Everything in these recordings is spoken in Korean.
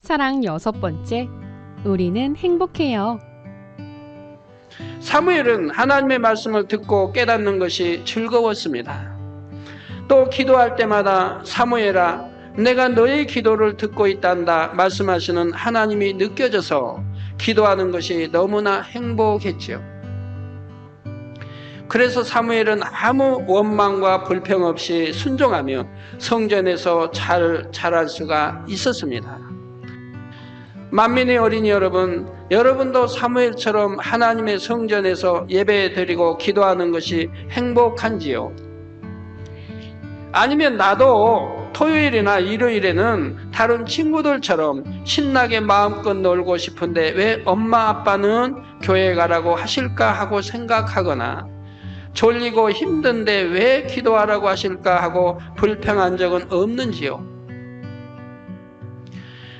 사랑 6번째, 우리는 행복해요. 사무엘은 하나님의 말씀을 듣고 깨닫는 것이 즐거웠습니다. 또 기도할 때마다 사무엘아, 내가 너의 기도를 듣고 있단다 말씀하시는 하나님이 느껴져서 기도하는 것이 너무나 행복했지요. 그래서 사무엘은 아무 원망과 불평 없이 순종하며 성전에서 잘 자랄 수가 있었습니다. 만민의 어린이 여러분, 여러분도 사무엘처럼 하나님의 성전에서 예배드리고 기도하는 것이 행복한지요? 아니면 나도 토요일이나 일요일에는 다른 친구들처럼 신나게 마음껏 놀고 싶은데 왜 엄마 아빠는 교회 가라고 하실까 하고 생각하거나, 졸리고 힘든데 왜 기도하라고 하실까 하고 불평한 적은 없는지요?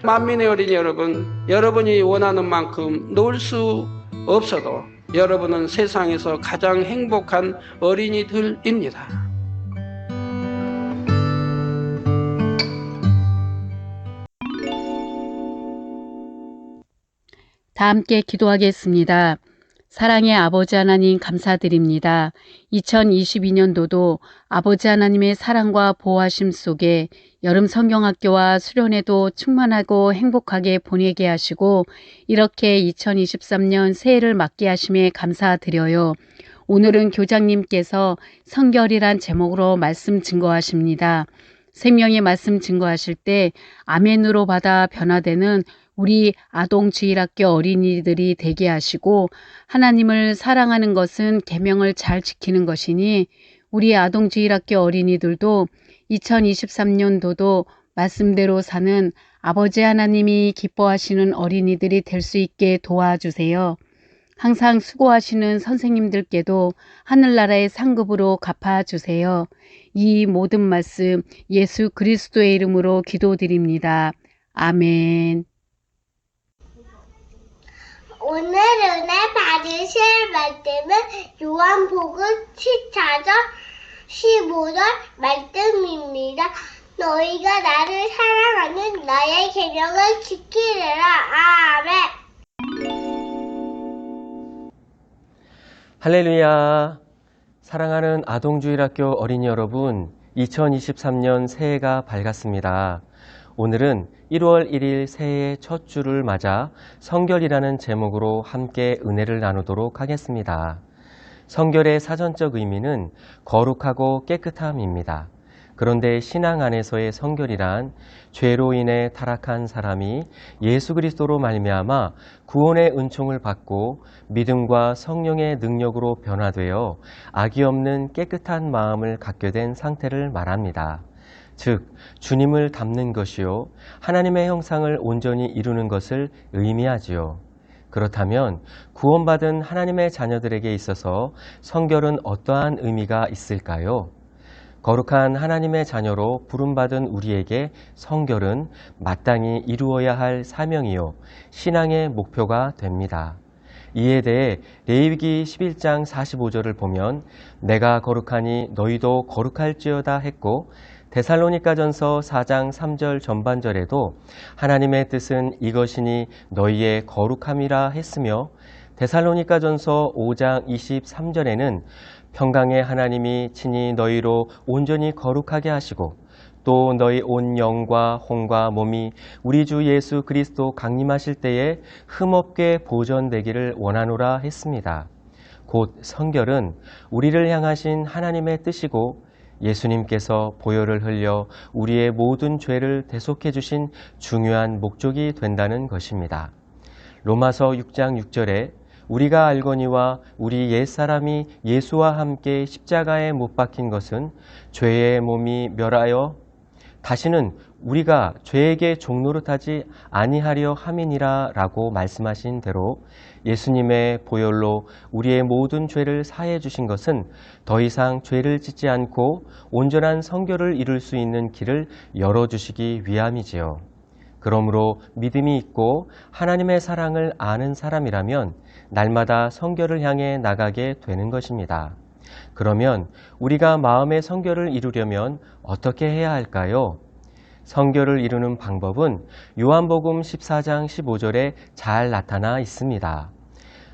만민의 어린이 여러분, 여러분이 원하는 만큼 놀 수 없어도 여러분은 세상에서 가장 행복한 어린이들입니다. 다 함께 기도하겠습니다. 사랑의 아버지 하나님 감사드립니다. 2022년도도 아버지 하나님의 사랑과 보호하심 속에 여름 성경학교와 수련회도 충만하고 행복하게 보내게 하시고 이렇게 2023년 새해를 맞게 하심에 감사드려요. 오늘은 교장님께서 성결이란 제목으로 말씀 증거하십니다. 생명의 말씀 증거하실 때 아멘으로 받아 변화되는 우리 아동주일학교 어린이들이 되게 하시고 하나님을 사랑하는 것은 계명을 잘 지키는 것이니 우리 아동주일학교 어린이들도 2023년도도 말씀대로 사는 아버지 하나님이 기뻐하시는 어린이들이 될 수 있게 도와주세요. 항상 수고하시는 선생님들께도 하늘나라의 상급으로 갚아주세요. 이 모든 말씀 예수 그리스도의 이름으로 기도드립니다. 아멘. 오늘 은혜 받으실 말씀은 요한복음 14절 15절 말씀입니다. 너희가 나를 사랑하는 나의 계명을 지키리라. 아멘. 할렐루야. 사랑하는 아동주일학교 어린이 여러분, 2023년 새해가 밝았습니다. 오늘은 1월 1일 새해의 첫 주를 맞아 성결이라는 제목으로 함께 은혜를 나누도록 하겠습니다. 성결의 사전적 의미는 거룩하고 깨끗함입니다. 그런데 신앙 안에서의 성결이란 죄로 인해 타락한 사람이 예수 그리스도로 말미암아 구원의 은총을 받고 믿음과 성령의 능력으로 변화되어 악이 없는 깨끗한 마음을 갖게 된 상태를 말합니다. 즉 주님을 닮는 것이요 하나님의 형상을 온전히 이루는 것을 의미하지요. 그렇다면 구원받은 하나님의 자녀들에게 있어서 성결은 어떠한 의미가 있을까요? 거룩한 하나님의 자녀로 부름받은 우리에게 성결은 마땅히 이루어야 할 사명이요 신앙의 목표가 됩니다. 이에 대해 레위기 11장 45절을 보면 내가 거룩하니 너희도 거룩할지어다 했고 데살로니가전서 4장 3절 전반절에도 하나님의 뜻은 이것이니 너희의 거룩함이라 했으며 데살로니가전서 5장 23절에는 평강의 하나님이 친히 너희로 온전히 거룩하게 하시고 또 너희 온 영과 혼과 몸이 우리 주 예수 그리스도 강림하실 때에 흠없게 보존되기를 원하노라 했습니다. 곧 성결은 우리를 향하신 하나님의 뜻이고 예수님께서 보혈을 흘려 우리의 모든 죄를 대속해 주신 중요한 목적이 된다는 것입니다. 로마서 6장 6절에 우리가 알거니와 우리 옛사람이 예수와 함께 십자가에 못 박힌 것은 죄의 몸이 멸하여 다시는 우리가 죄에게 종노릇하지 아니하려 함이니라 라고 말씀하신 대로 예수님의 보혈로 우리의 모든 죄를 사해 주신 것은 더 이상 죄를 짓지 않고 온전한 성결을 이룰 수 있는 길을 열어주시기 위함이지요. 그러므로 믿음이 있고 하나님의 사랑을 아는 사람이라면 날마다 성결을 향해 나가게 되는 것입니다. 그러면 우리가 마음의 성결을 이루려면 어떻게 해야 할까요? 성결을 이루는 방법은 요한복음 14장 15절에 잘 나타나 있습니다.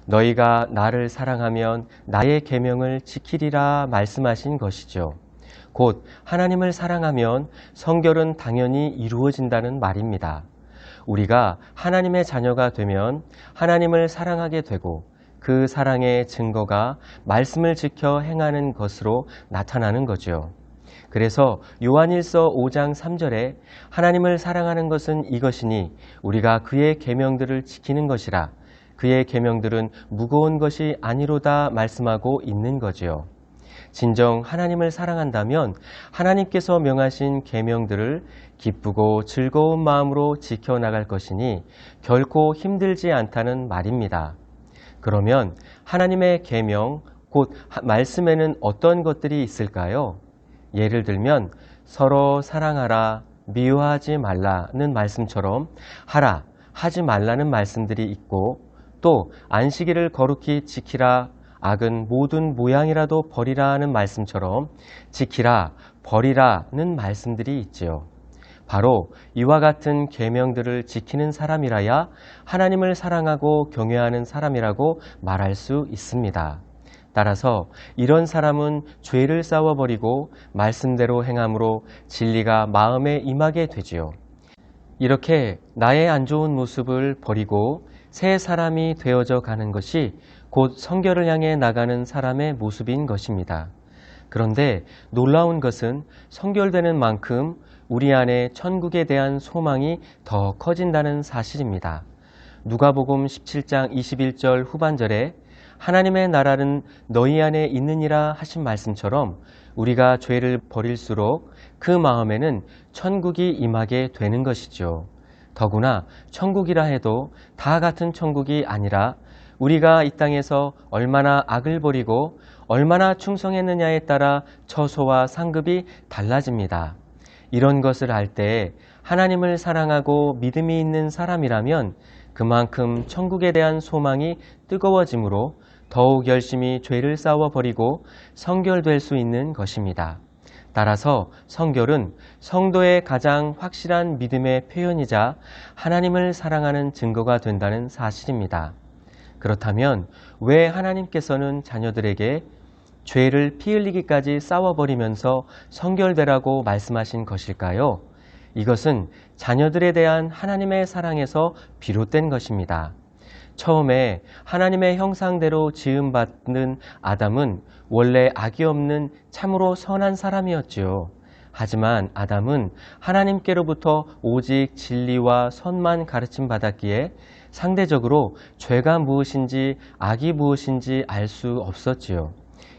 너희가 나를 사랑하면 나의 계명을 지키리라 말씀하신 것이죠. 곧 하나님을 사랑하면 성결은 당연히 이루어진다는 말입니다. 우리가 하나님의 자녀가 되면 하나님을 사랑하게 되고 그 사랑의 증거가 말씀을 지켜 행하는 것으로 나타나는 거죠. 그래서 요한일서 5장 3절에 하나님을 사랑하는 것은 이것이니 우리가 그의 계명들을 지키는 것이라 그의 계명들은 무거운 것이 아니로다 말씀하고 있는 거지요. 진정 하나님을 사랑한다면 하나님께서 명하신 계명들을 기쁘고 즐거운 마음으로 지켜나갈 것이니 결코 힘들지 않다는 말입니다. 그러면 하나님의 계명, 곧 말씀에는 어떤 것들이 있을까요? 예를 들면 서로 사랑하라, 미워하지 말라는 말씀처럼 하라, 하지 말라는 말씀들이 있고 또 안식일을 거룩히 지키라, 악은 모든 모양이라도 버리라 하는 말씀처럼 지키라, 버리라는 말씀들이 있지요. 바로 이와 같은 계명들을 지키는 사람이라야 하나님을 사랑하고 경외하는 사람이라고 말할 수 있습니다. 따라서 이런 사람은 죄를 싸워버리고 말씀대로 행함으로 진리가 마음에 임하게 되지요. 이렇게 나의 안 좋은 모습을 버리고 새 사람이 되어져 가는 것이 곧 성결을 향해 나가는 사람의 모습인 것입니다. 그런데 놀라운 것은 성결되는 만큼 우리 안에 천국에 대한 소망이 더 커진다는 사실입니다. 누가복음 17장 21절 후반절에 하나님의 나라는 너희 안에 있느니라 하신 말씀처럼 우리가 죄를 버릴수록 그 마음에는 천국이 임하게 되는 것이죠. 더구나 천국이라 해도 다 같은 천국이 아니라 우리가 이 땅에서 얼마나 악을 버리고 얼마나 충성했느냐에 따라 처소와 상급이 달라집니다. 이런 것을 알 때 하나님을 사랑하고 믿음이 있는 사람이라면 그만큼 천국에 대한 소망이 뜨거워지므로 더욱 열심히 죄를 싸워버리고 성결될 수 있는 것입니다. 따라서 성결은 성도의 가장 확실한 믿음의 표현이자 하나님을 사랑하는 증거가 된다는 사실입니다. 그렇다면 왜 하나님께서는 자녀들에게 죄를 피 흘리기까지 싸워버리면서 성결되라고 말씀하신 것일까요? 이것은 자녀들에 대한 하나님의 사랑에서 비롯된 것입니다. 처음에 하나님의 형상대로 지음받는 아담은 원래 악이 없는 참으로 선한 사람이었지요. 하지만 아담은 하나님께로부터 오직 진리와 선만 가르침 받았기에 상대적으로 죄가 무엇인지 악이 무엇인지 알 수 없었지요.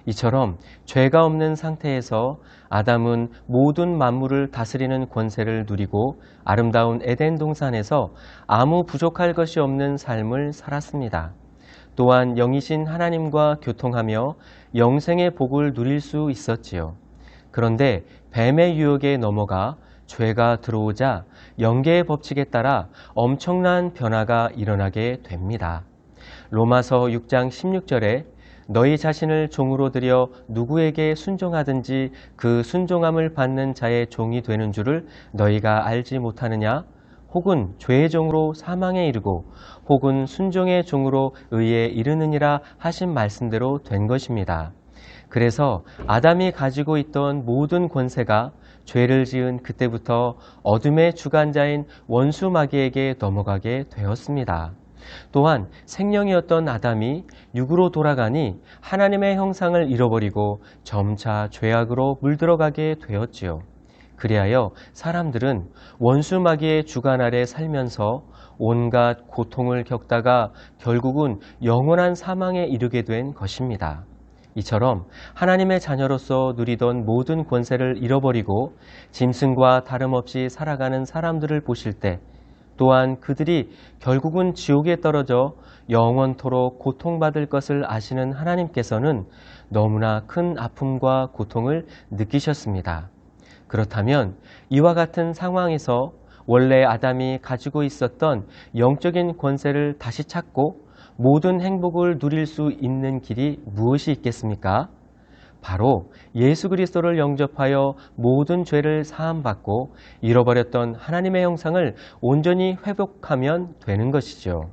이처럼 죄가 없는 상태에서 아담은 모든 만물을 다스리는 권세를 누리고 아름다운 에덴 동산에서 아무 부족할 것이 없는 삶을 살았습니다. 또한 영이신 하나님과 교통하며 영생의 복을 누릴 수 있었지요. 그런데 뱀의 유혹에 넘어가 죄가 들어오자 영계의 법칙에 따라 엄청난 변화가 일어나게 됩니다. 로마서 6장 16절에 너희 자신을 종으로 들여 누구에게 순종하든지 그 순종함을 받는 자의 종이 되는 줄을 너희가 알지 못하느냐? 혹은 죄의 종으로 사망에 이르고 혹은 순종의 종으로 의에 이르느니라 하신 말씀대로 된 것입니다. 그래서 아담이 가지고 있던 모든 권세가 죄를 지은 그때부터 어둠의 주관자인 원수 마귀에게 넘어가게 되었습니다. 또한 생명이었던 아담이 육으로 돌아가니 하나님의 형상을 잃어버리고 점차 죄악으로 물들어가게 되었지요. 그리하여 사람들은 원수 마귀의 주관 아래 살면서 온갖 고통을 겪다가 결국은 영원한 사망에 이르게 된 것입니다. 이처럼 하나님의 자녀로서 누리던 모든 권세를 잃어버리고 짐승과 다름없이 살아가는 사람들을 보실 때 또한 그들이 결국은 지옥에 떨어져 영원토록 고통받을 것을 아시는 하나님께서는 너무나 큰 아픔과 고통을 느끼셨습니다. 그렇다면 이와 같은 상황에서 원래 아담이 가지고 있었던 영적인 권세를 다시 찾고 모든 행복을 누릴 수 있는 길이 무엇이 있겠습니까? 바로 예수 그리스도를 영접하여 모든 죄를 사함받고 잃어버렸던 하나님의 형상을 온전히 회복하면 되는 것이죠.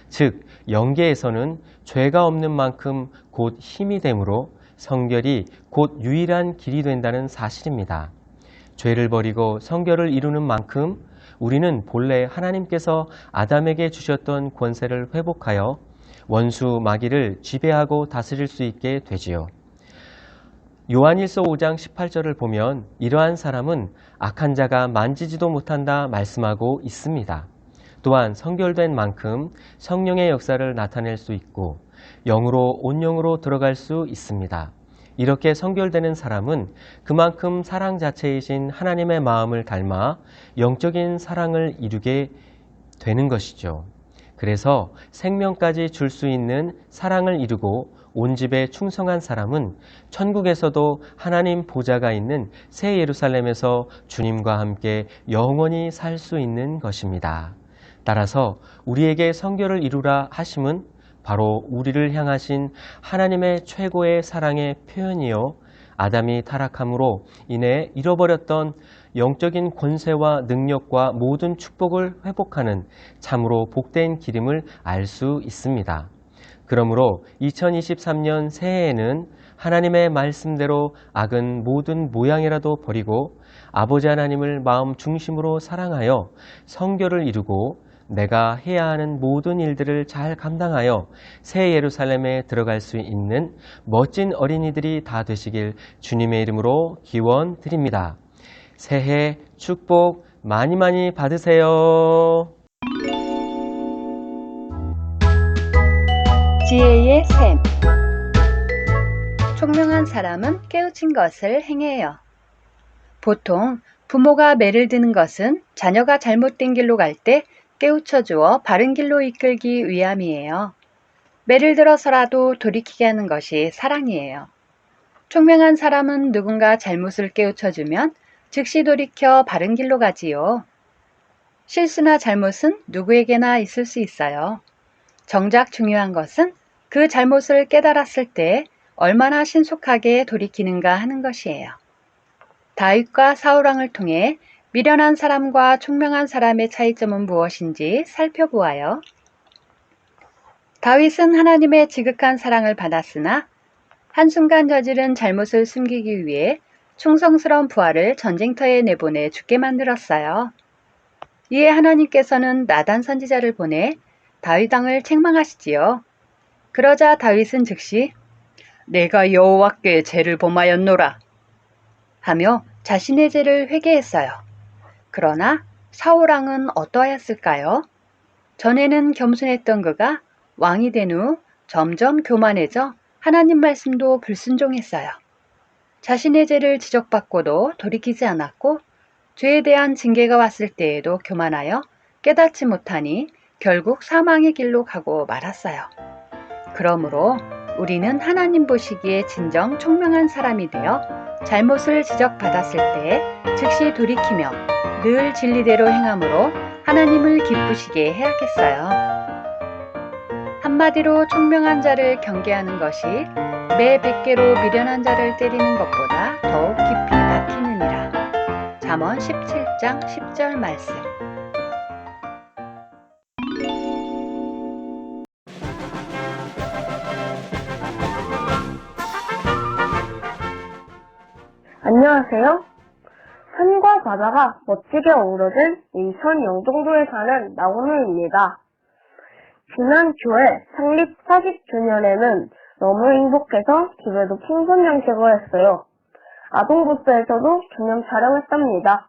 즉 영계에서는 죄가 없는 만큼 곧 힘이 되므로 성결이 곧 유일한 길이 된다는 사실입니다. 죄를 버리고 성결을 이루는 만큼 우리는 본래 하나님께서 아담에게 주셨던 권세를 회복하여 원수 마귀를 지배하고 다스릴 수 있게 되지요. 요한일서 5장 18절을 보면 이러한 사람은 악한 자가 만지지도 못한다 말씀하고 있습니다. 또한 성결된 만큼 성령의 역사를 나타낼 수 있고 영으로 온영으로 들어갈 수 있습니다. 이렇게 성결되는 사람은 그만큼 사랑 자체이신 하나님의 마음을 닮아 영적인 사랑을 이루게 되는 것이죠. 그래서 생명까지 줄 수 있는 사랑을 이루고 온 집에 충성한 사람은 천국에서도 하나님 보좌가 있는 새 예루살렘에서 주님과 함께 영원히 살 수 있는 것입니다. 따라서 우리에게 성결을 이루라 하심은 바로 우리를 향하신 하나님의 최고의 사랑의 표현이요 아담이 타락함으로 인해 잃어버렸던 영적인 권세와 능력과 모든 축복을 회복하는 참으로 복된 길임을 알 수 있습니다. 그러므로 2023년 새해에는 하나님의 말씀대로 악은 모든 모양이라도 버리고 아버지 하나님을 마음 중심으로 사랑하여 성결을 이루고 내가 해야 하는 모든 일들을 잘 감당하여 새 예루살렘에 들어갈 수 있는 멋진 어린이들이 다 되시길 주님의 이름으로 기원 드립니다. 새해 축복 많이 많이 받으세요. 지혜의 샘. 총명한 사람은 깨우친 것을 행해요. 보통 부모가 매를 드는 것은 자녀가 잘못된 길로 갈 때 깨우쳐 주어 바른 길로 이끌기 위함이에요. 매를 들어서라도 돌이키게 하는 것이 사랑이에요. 총명한 사람은 누군가 잘못을 깨우쳐 주면 즉시 돌이켜 바른 길로 가지요. 실수나 잘못은 누구에게나 있을 수 있어요. 정작 중요한 것은 그 잘못을 깨달았을 때 얼마나 신속하게 돌이키는가 하는 것이에요. 다윗과 사울왕을 통해 미련한 사람과 총명한 사람의 차이점은 무엇인지 살펴보아요. 다윗은 하나님의 지극한 사랑을 받았으나 한순간 저지른 잘못을 숨기기 위해 충성스러운 부하를 전쟁터에 내보내 죽게 만들었어요. 이에 하나님께서는 나단 선지자를 보내 다윗 왕을 책망하시지요. 그러자 다윗은 즉시 내가 여호와께 죄를 범하였노라 하며 자신의 죄를 회개했어요. 그러나 사울 왕은 어떠하였을까요? 전에는 겸손했던 그가 왕이 된 후 점점 교만해져 하나님 말씀도 불순종했어요. 자신의 죄를 지적받고도 돌이키지 않았고 죄에 대한 징계가 왔을 때에도 교만하여 깨닫지 못하니 결국 사망의 길로 가고 말았어요. 그러므로 우리는 하나님 보시기에 진정 총명한 사람이 되어 잘못을 지적받았을 때 즉시 돌이키며 늘 진리대로 행함으로 하나님을 기쁘시게 해야겠어요. 한마디로 총명한 자를 경계하는 것이 매 100개로 미련한 자를 때리는 것보다 더욱 깊이 박히느니라. 잠언 17장 10절 말씀. 안녕하세요. 산과 바다가 멋지게 어우러진 인천 영종도에 사는 나훈우입니다. 지난 교회 창립 40주년에는 너무 행복해서 집에도 풍선 양식을 했어요. 아동부스에서도 기념 촬영했답니다.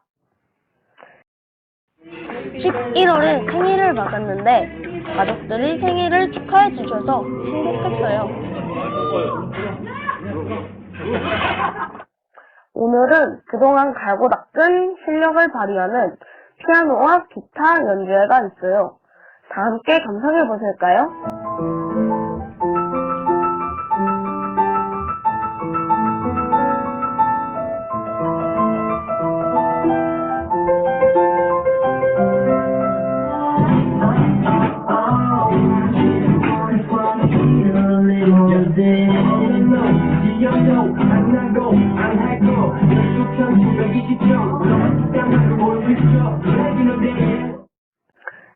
11월에 생일을 맞았는데 가족들이 생일을 축하해 주셔서 행복했어요. 오늘은 그동안 갈고 닦은 실력을 발휘하는 피아노와 기타 연주회가 있어요. 다 함께 감상해 보실까요?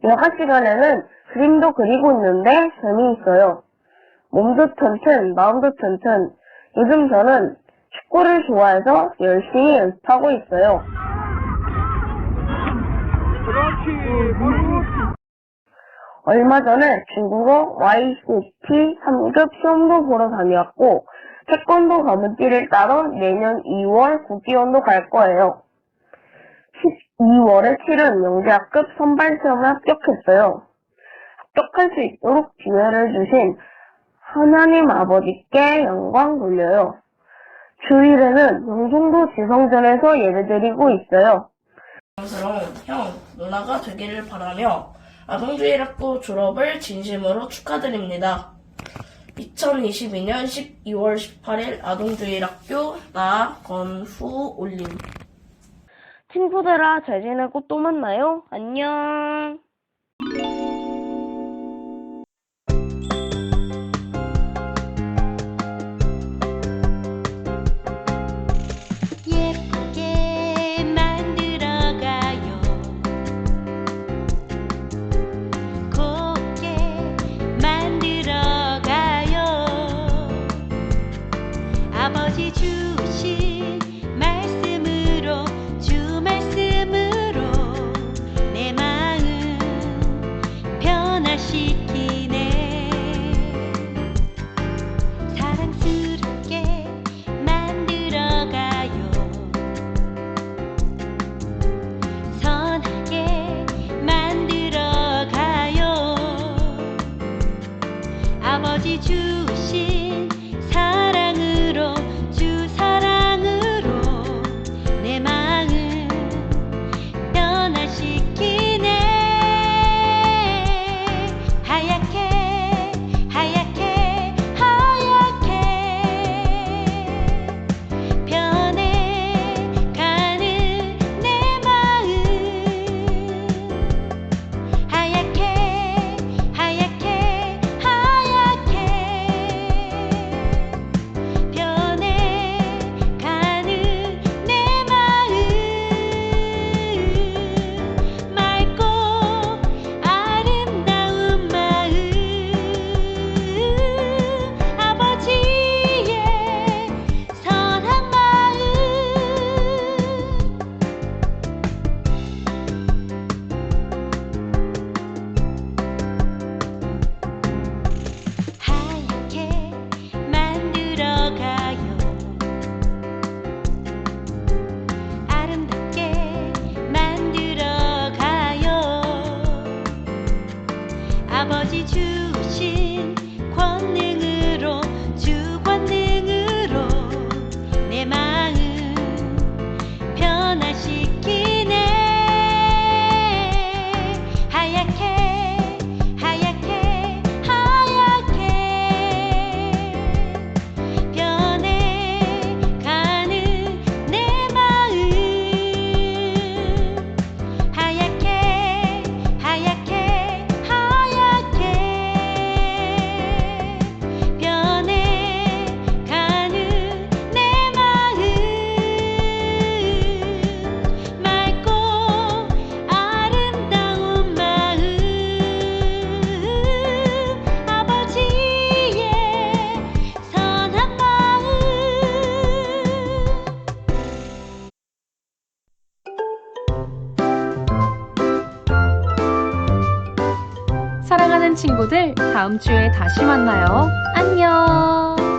여가 시간에는 그림도 그리고 있는데 재미있어요. 몸도 튼튼, 마음도 튼튼. 요즘 저는 축구를 좋아해서 열심히 연습하고 있어요. 얼마 전에 중국어 YCT 3급 시험도 보러 다녀왔고 태권도 가문띠를 따러 내년 2월 국기원도 갈 거예요. 12월에 치른 영재학급 선발시험에 합격했어요. 합격할 수 있도록 기회를 주신 하나님 아버지께 영광 돌려요. 주일에는 영종도 지성전에서 예배드리고 있어요. 자랑스러운 형, 누나가 되기를 바라며 아동주일학교 졸업을 진심으로 축하드립니다. 2022년 12월 18일 아동주일학교 나건후 올림. 친구들아, 잘 지내고 또 만나요. 안녕. 예쁘게 만들어가요. 곱게 만들어가요. 아버지 주신 말씀으로 주 말씀으로 내 마음 변화시키네. 사랑스럽게 만들어가요. 선하게 만들어가요. 아버지 주신 사랑으로 주 사랑으로 내 마음 변화시키네. 하얗게 하얗게 하얗게 변해가는 내 마음. 하얗게 하얗게 하얗게 변해가는 내 마음. 맑고 아름다운 마음. 아버지의 선한 마음. 하얗게 만들어가요. 아름답게 만들어가요. 아버지 주신 권능으로 주 권능으로 내 마음 변화시키네. 하얗게 하얗게 하얗게 변해가는 내 마음. 하얗게 하얗게 하얗게 변해가는 내 마음. 맑고 아름다운 마음. 아버지의 선한 마음. 사랑하는 친구들, 다음 주에 다시 만나요. 안녕!